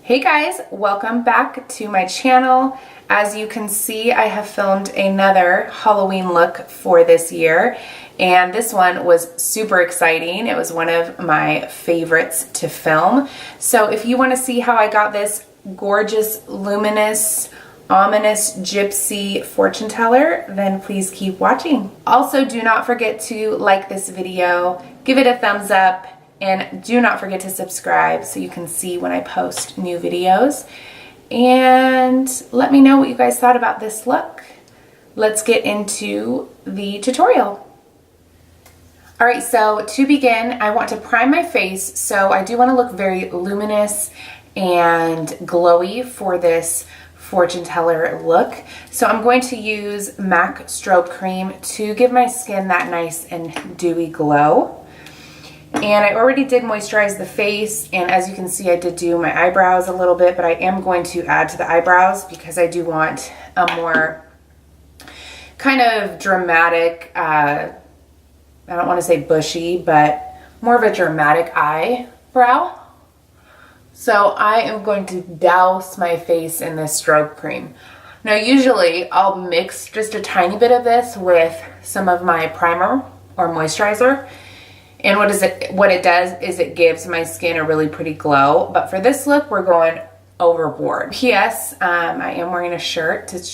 Hey guys, welcome back to my channel. As you can see, I have filmed another Halloween look for this year, and this one was super exciting. It was one of my favorites to film. So if you want to see how I got this gorgeous, luminous, ominous gypsy fortune teller, then please keep watching. Also, do not forget to like this video, give it a thumbs up, and do not forget to subscribe so you can see when I post new videos. And let me know what you guys thought about this look. Let's get into the tutorial. Alright, so to begin, I want to prime my face, so I do want to look very luminous and glowy for this fortune teller look. So I'm going to use MAC Strobe Cream to give my skin that nice and dewy glow. And I already did moisturize the face, and as you can see, I did do my eyebrows a little bit, but I am going to add to the eyebrows because I do want a more kind of dramatic, I don't want to say bushy, but more of a dramatic eyebrow. So I am going to douse my face in this strobe cream. Now usually I'll mix just a tiny bit of this with some of my primer or moisturizer. And what it does is it gives my skin a really pretty glow. But for this look, we're going overboard. P.S. I am wearing a shirt. It's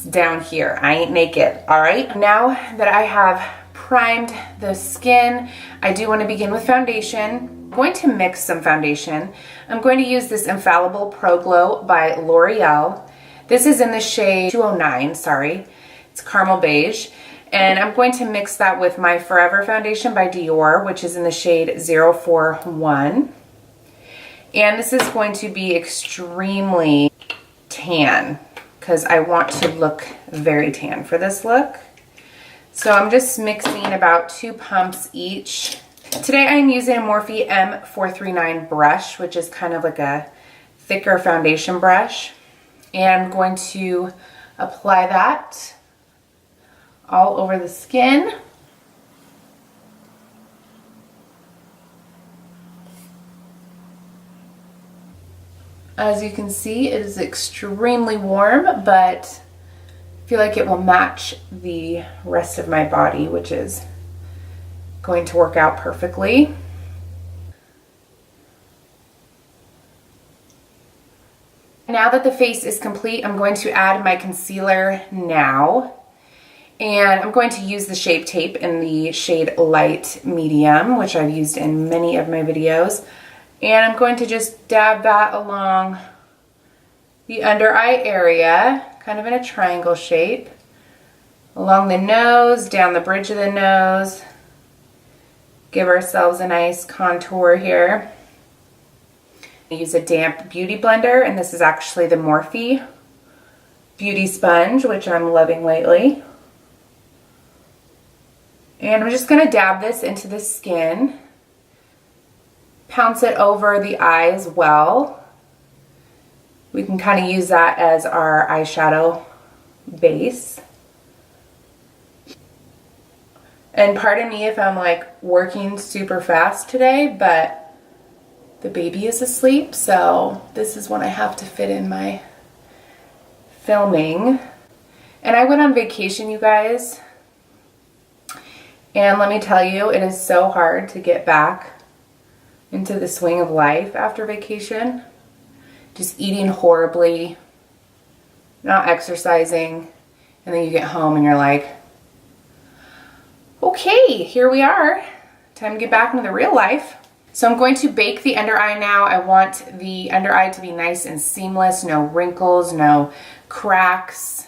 down here. I ain't naked, all right? Now that I have primed the skin, I do want to begin with foundation. I'm going to mix some foundation. I'm going to use this Infallible Pro Glow by Loreal. This is in the shade 209, sorry. It's caramel beige. And I'm going to mix that with my Forever foundation by Dior, which is in the shade 041. And this is going to be extremely tan because I want to look very tan for this look. So I'm just mixing about 2 pumps each. Today I'm using a Morphe M439 brush, which is kind of like a thicker foundation brush. And I'm going to apply that all over the skin. As you can see, it is extremely warm, but I feel like it will match the rest of my body, which is going to work out perfectly. Now that the face is complete, I'm going to add my concealer now. And I'm going to use the Shape Tape in the shade Light Medium, which I've used in many of my videos. And I'm going to just dab that along the under eye area, kind of in a triangle shape. Along the nose, down the bridge of the nose. Give ourselves a nice contour here. I use a damp beauty blender, and this is actually the Morphe Beauty Sponge, which I'm loving lately. And I'm just going to dab this into the skin, pounce it over the eye as well. We can kind of use that as our eyeshadow base. And pardon me if I'm like working super fast today, but the baby is asleep, so this is when I have to fit in my filming. And I went on vacation, you guys. And let me tell you, it is so hard to get back into the swing of life after vacation. Just eating horribly, not exercising, and then you get home and you're like, okay, here we are. Time to get back into the real life. So I'm going to bake the under eye now. I want the under eye to be nice and seamless, no wrinkles, no cracks.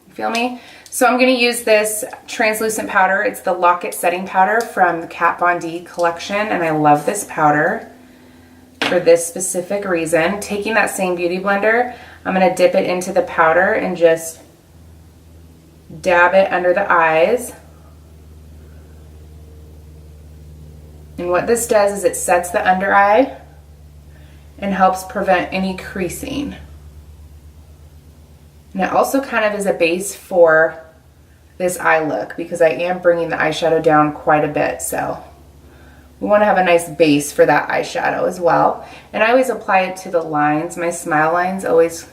You feel me? So I'm going to use this translucent powder. It's the Lock-It Setting Powder from the Kat Von D collection, and I love this powder for this specific reason. Taking that same beauty blender, I'm going to dip it into the powder and just dab it under the eyes. And what this does is it sets the under eye and helps prevent any creasing. And it also kind of is a base for this eye look because I am bringing the eyeshadow down quite a bit, so we want to have a nice base for that eyeshadow as well. And I always apply it to the lines. My smile lines always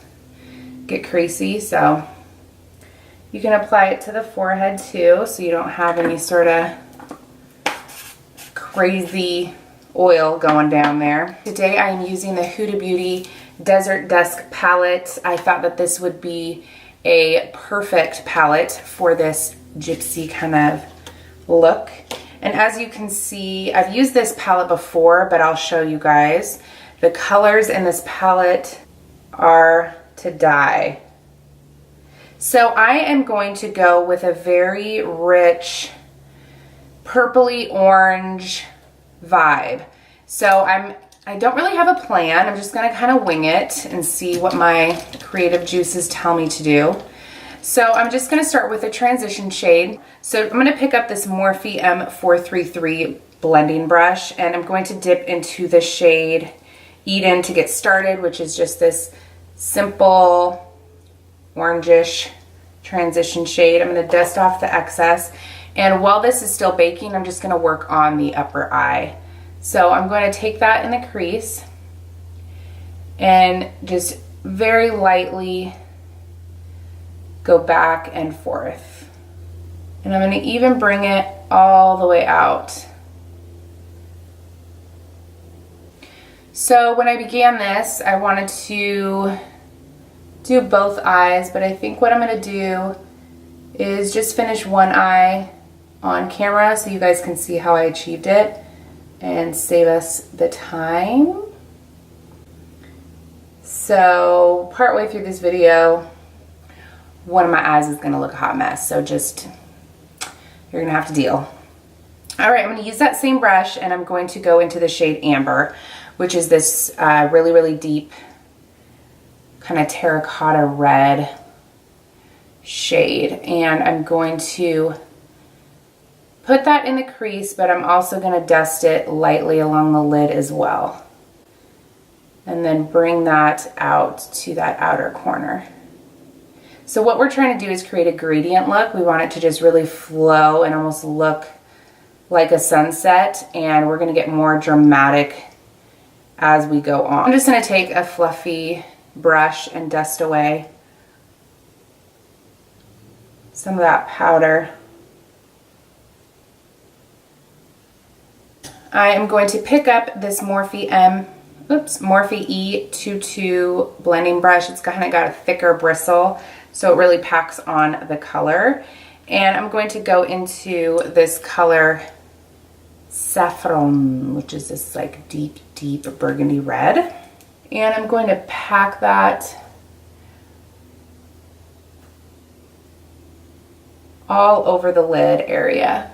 get creasy, so you can apply it to the forehead too, so you don't have any sort of crazy oil going down there. Today I am using the Huda Beauty Desert Dusk palette. I thought that this would be a perfect palette for this gypsy kind of look. And as you can see, I've used this palette before, but I'll show you guys. The colors in this palette are to die. So I am going to go with a very rich purpley orange vibe. So I don't really have a plan. I'm just gonna kind of wing it and see what my creative juices tell me to do. So I'm just gonna start with a transition shade. So I'm gonna pick up this Morphe M433 blending brush, and I'm going to dip into the shade Eden to get started, which is just this simple orangish transition shade. I'm gonna dust off the excess. And while this is still baking, I'm just gonna work on the upper eye. So I'm going to take that in the crease and just very lightly go back and forth. And I'm going to even bring it all the way out. So when I began this, I wanted to do both eyes, but I think what I'm going to do is just finish one eye on camera so you guys can see how I achieved it and save us the time. So partway through this video, one of my eyes is gonna look a hot mess, so just, you're gonna have to deal. All right, I'm gonna use that same brush and I'm going to go into the shade Amber, which is this really, really deep kind of terracotta red shade. And I'm going to put that in the crease, but I'm also going to dust it lightly along the lid as well. And then bring that out to that outer corner. So what we're trying to do is create a gradient look. We want it to just really flow and almost look like a sunset, and we're going to get more dramatic as we go on. I'm just going to take a fluffy brush and dust away some of that powder. I am going to pick up this Morphe E22 blending brush. It's kind of got a thicker bristle, so it really packs on the color. And I'm going to go into this color Saffron, which is this like deep, deep burgundy red. And I'm going to pack that all over the lid area.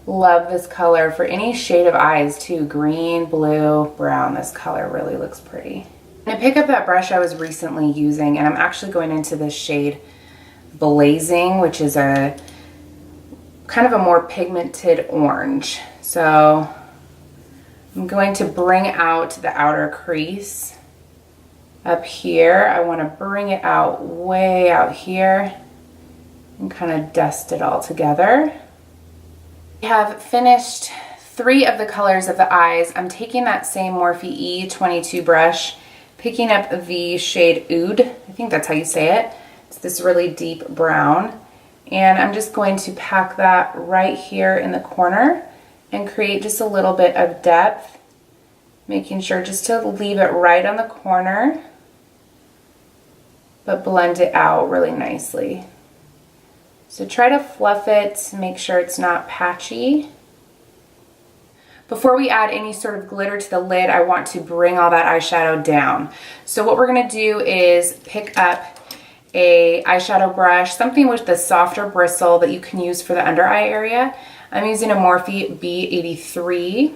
Love this color for any shade of eyes too. Green, blue, brown. This color really looks pretty. I'm gonna pick up that brush I was recently using, and I'm actually going into this shade Blazing, which is a kind of a more pigmented orange. So I'm going to bring out the outer crease up here. I want to bring it out way out here and kind of dust it all together. I have finished 3 of the colors of the eyes. I'm taking that same Morphe E22 brush, picking up the shade Oud. I think that's how you say it. It's this really deep brown. And I'm just going to pack that right here in the corner and create just a little bit of depth, making sure just to leave it right on the corner, but blend it out really nicely. So try to fluff it, make sure it's not patchy. Before we add any sort of glitter to the lid, I want to bring all that eyeshadow down. So what we're gonna do is pick up a eyeshadow brush, something with the softer bristle that you can use for the under eye area. I'm using a Morphe B83.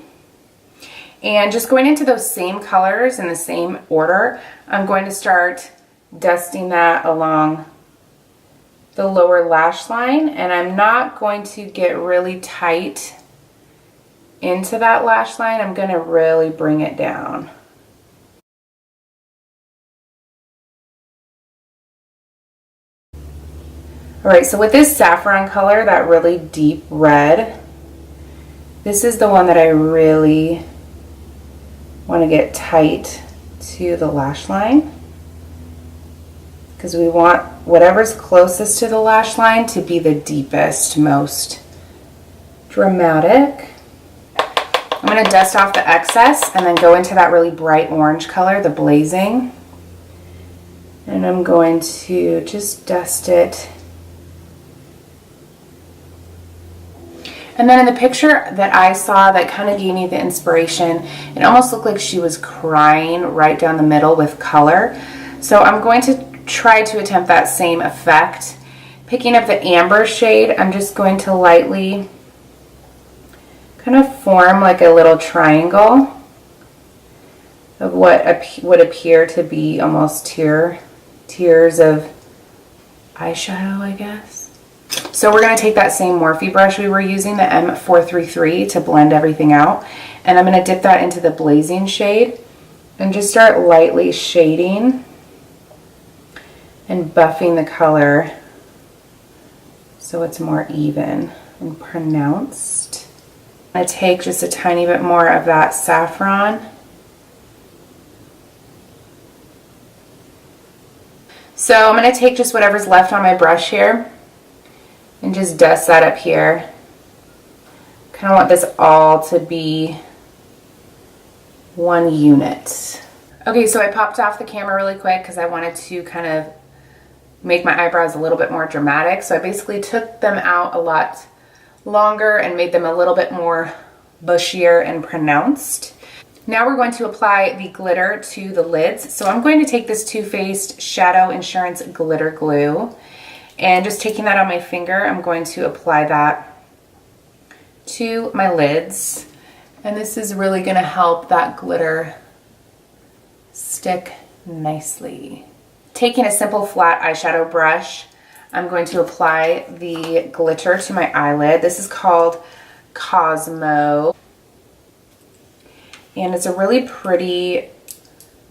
And just going into those same colors in the same order, I'm going to start dusting that along the lower lash line, and I'm not going to get really tight into that lash line. I'm going to really bring it down. All right, so with this saffron color, that really deep red, This is the one that I really want to get tight to the lash line, because we want whatever's closest to the lash line to be the deepest, most dramatic. I'm going to dust off the excess and then go into that really bright orange color, the Blazing. And I'm going to just dust it. And then in the picture that I saw that kind of gave me the inspiration, it almost looked like she was crying right down the middle with color. So I'm going to try to attempt that same effect. Picking up the amber shade, I'm just going to lightly kind of form like a little triangle of what would appear to be almost tiers of eyeshadow, I guess. So we're going to take that same Morphe brush we were using, the M433, to blend everything out. And I'm going to dip that into the Blazing shade and just start lightly shading and buffing the color so it's more even and pronounced. I'm going to take just a tiny bit more of that saffron. So I'm going to take just whatever's left on my brush here and just dust that up here. Kind of want this all to be one unit. Okay, so I popped off the camera really quick because I wanted to kind of make my eyebrows a little bit more dramatic. So I basically took them out a lot longer and made them a little bit more bushier and pronounced. Now we're going to apply the glitter to the lids. So I'm going to take this Too Faced Shadow Insurance Glitter Glue, and just taking that on my finger, I'm going to apply that to my lids. And this is really going to help that glitter stick nicely. Taking a simple flat eyeshadow brush, I'm going to apply the glitter to my eyelid. This is called Cosmo. And it's a really pretty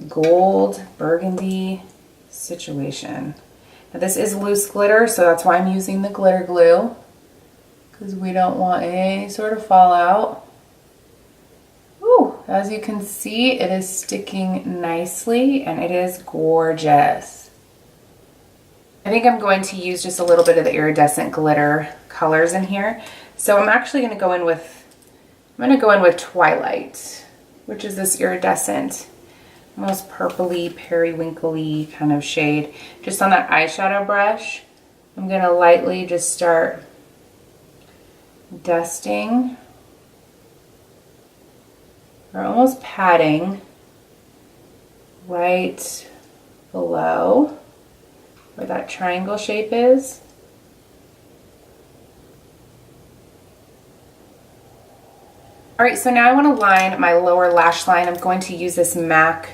gold burgundy situation. Now this is loose glitter, so that's why I'm using the glitter glue, because we don't want any sort of fallout. Ooh, as you can see, it is sticking nicely and it is gorgeous. I think I'm going to use just a little bit of the iridescent glitter colors in here. So I'm actually going to go in with, Twilight, which is this iridescent, almost purpley, periwinkly kind of shade. Just on that eyeshadow brush, I'm going to lightly just start dusting, or almost patting right below where that triangle shape is. Alright, so now I want to line my lower lash line. I'm going to use this MAC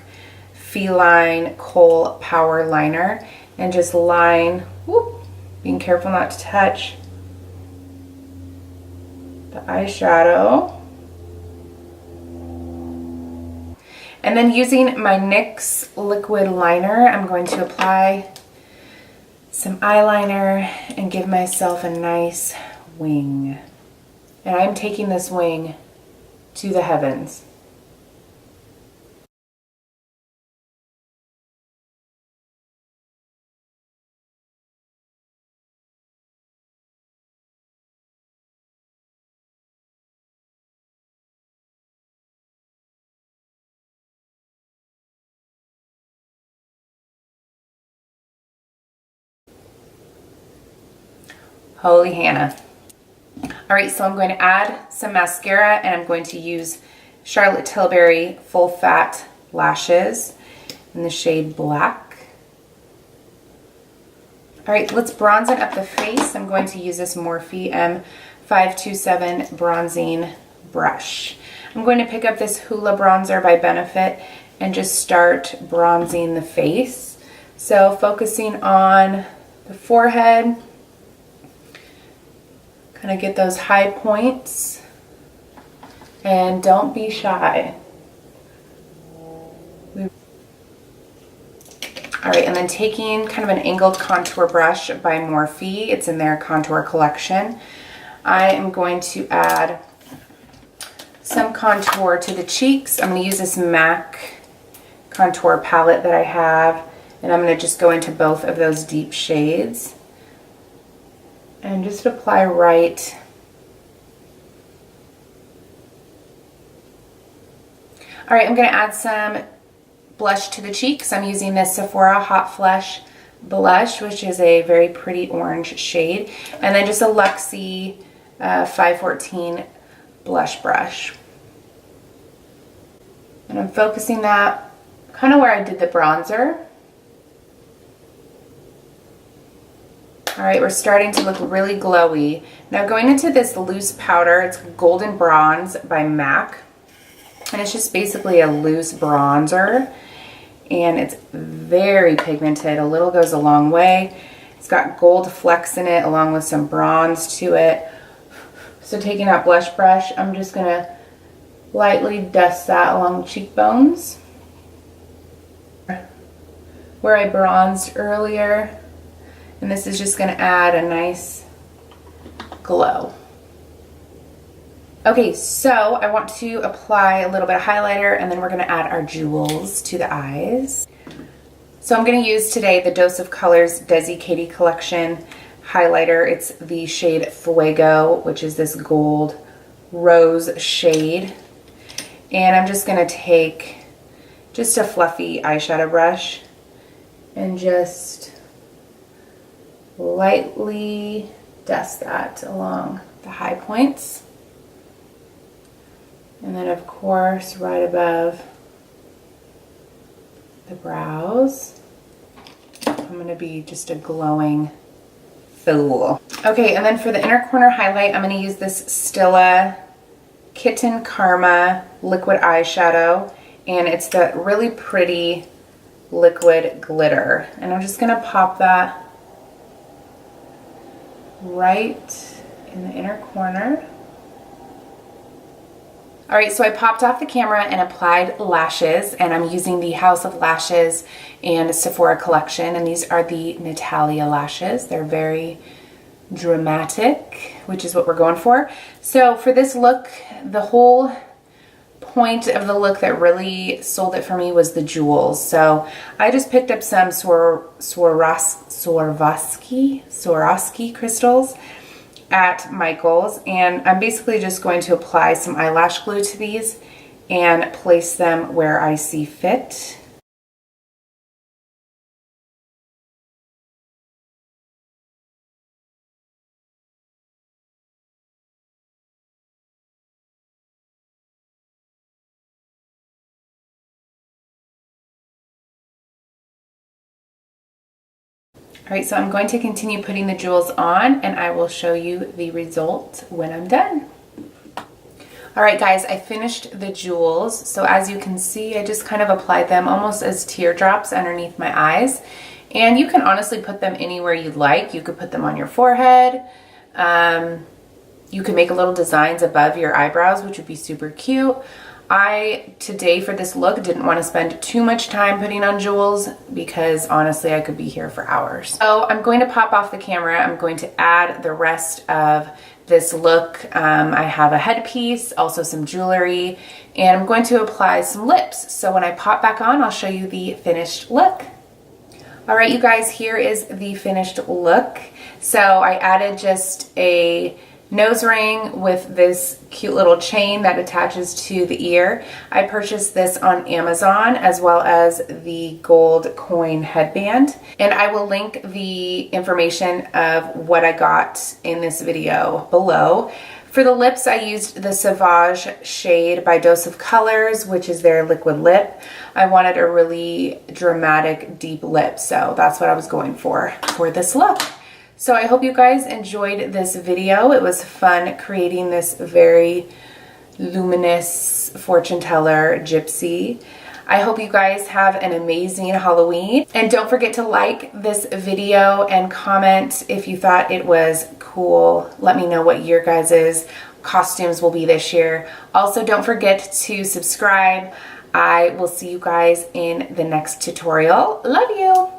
Feline Kohl Power Liner and just line, whoop, being careful not to touch the eyeshadow. And then using my NYX liquid liner, I'm going to apply some eyeliner and give myself a nice wing. And I'm taking this wing to the heavens. Holy Hannah. Alright, so I'm going to add some mascara, and I'm going to use Charlotte Tilbury Full Fat Lashes in the shade Black. Alright, let's bronze it up the face. I'm going to use this Morphe M527 bronzing brush. I'm going to pick up this Hoola bronzer by Benefit and just start bronzing the face. So focusing on the forehead, kind of get those high points, and don't be shy. Alright, and then taking kind of an angled contour brush by Morphe, it's in their contour collection, I am going to add some contour to the cheeks. I'm going to use this MAC contour palette that I have, and I'm going to just go into both of those deep shades and just apply right. All right, I'm going to add some blush to the cheeks. I'm using this Sephora Hot Flush blush, which is a very pretty orange shade, and then just a Luxie 514 blush brush. And I'm focusing that kind of where I did the bronzer. All right, we're starting to look really glowy. Now going into this loose powder, it's Golden Bronze by MAC. And it's just basically a loose bronzer. And it's very pigmented. A little goes a long way. It's got gold flecks in it along with some bronze to it. So taking that blush brush, I'm just going to lightly dust that along the cheekbones where I bronzed earlier. And this is just going to add a nice glow. Okay, so I want to apply a little bit of highlighter, and then we're going to add our jewels to the eyes. So I'm going to use today the Dose of Colors DESIXKATY collection highlighter. It's the shade Fuego, which is this gold rose shade. And I'm just going to take just a fluffy eyeshadow brush and just lightly dust that along the high points. And then of course right above the brows, I'm going to be just a glowing fool. Okay, and then for the inner corner highlight, I'm going to use this Stila Kitten Karma liquid eyeshadow, and it's the really pretty liquid glitter. And I'm just going to pop that right in the inner corner. All right, so I popped off the camera and applied lashes, and I'm using the House of Lashes and Sephora collection, and these are the Natalia lashes. They're very dramatic, which is what we're going for. So for this look, the whole point of the look that really sold it for me was the jewels. So I just picked up some Swarovski crystals at Michael's, and I'm basically just going to apply some eyelash glue to these and place them where I see fit. All right, so I'm going to continue putting the jewels on, and I will show you the result when I'm done. All right, guys, I finished the jewels. So as you can see, I just kind of applied them almost as teardrops underneath my eyes. And you can honestly put them anywhere you'd like. You could put them on your forehead. You can make little designs above your eyebrows, which would be super cute. I, today for this look, didn't want to spend too much time putting on jewels because honestly I could be here for hours. So I'm going to pop off the camera. I'm going to add the rest of this look. I have a headpiece, also some jewelry, and I'm going to apply some lips. So when I pop back on, I'll show you the finished look. All right, you guys, here is the finished look. So I added just a nose ring with this cute little chain that attaches to the ear. I purchased this on Amazon, as well as the gold coin headband, and I will link the information of what I got in this video below. For the lips, I used the Sauvage shade by Dose of Colors, which is their liquid lip. I wanted a really dramatic deep lip, so that's what I was going for this look. So I hope you guys enjoyed this video. It was fun creating this very luminous fortune teller gypsy. I hope you guys have an amazing Halloween. And don't forget to like this video and comment if you thought it was cool. Let me know what your guys' costumes will be this year. Also, don't forget to subscribe. I will see you guys in the next tutorial. Love you.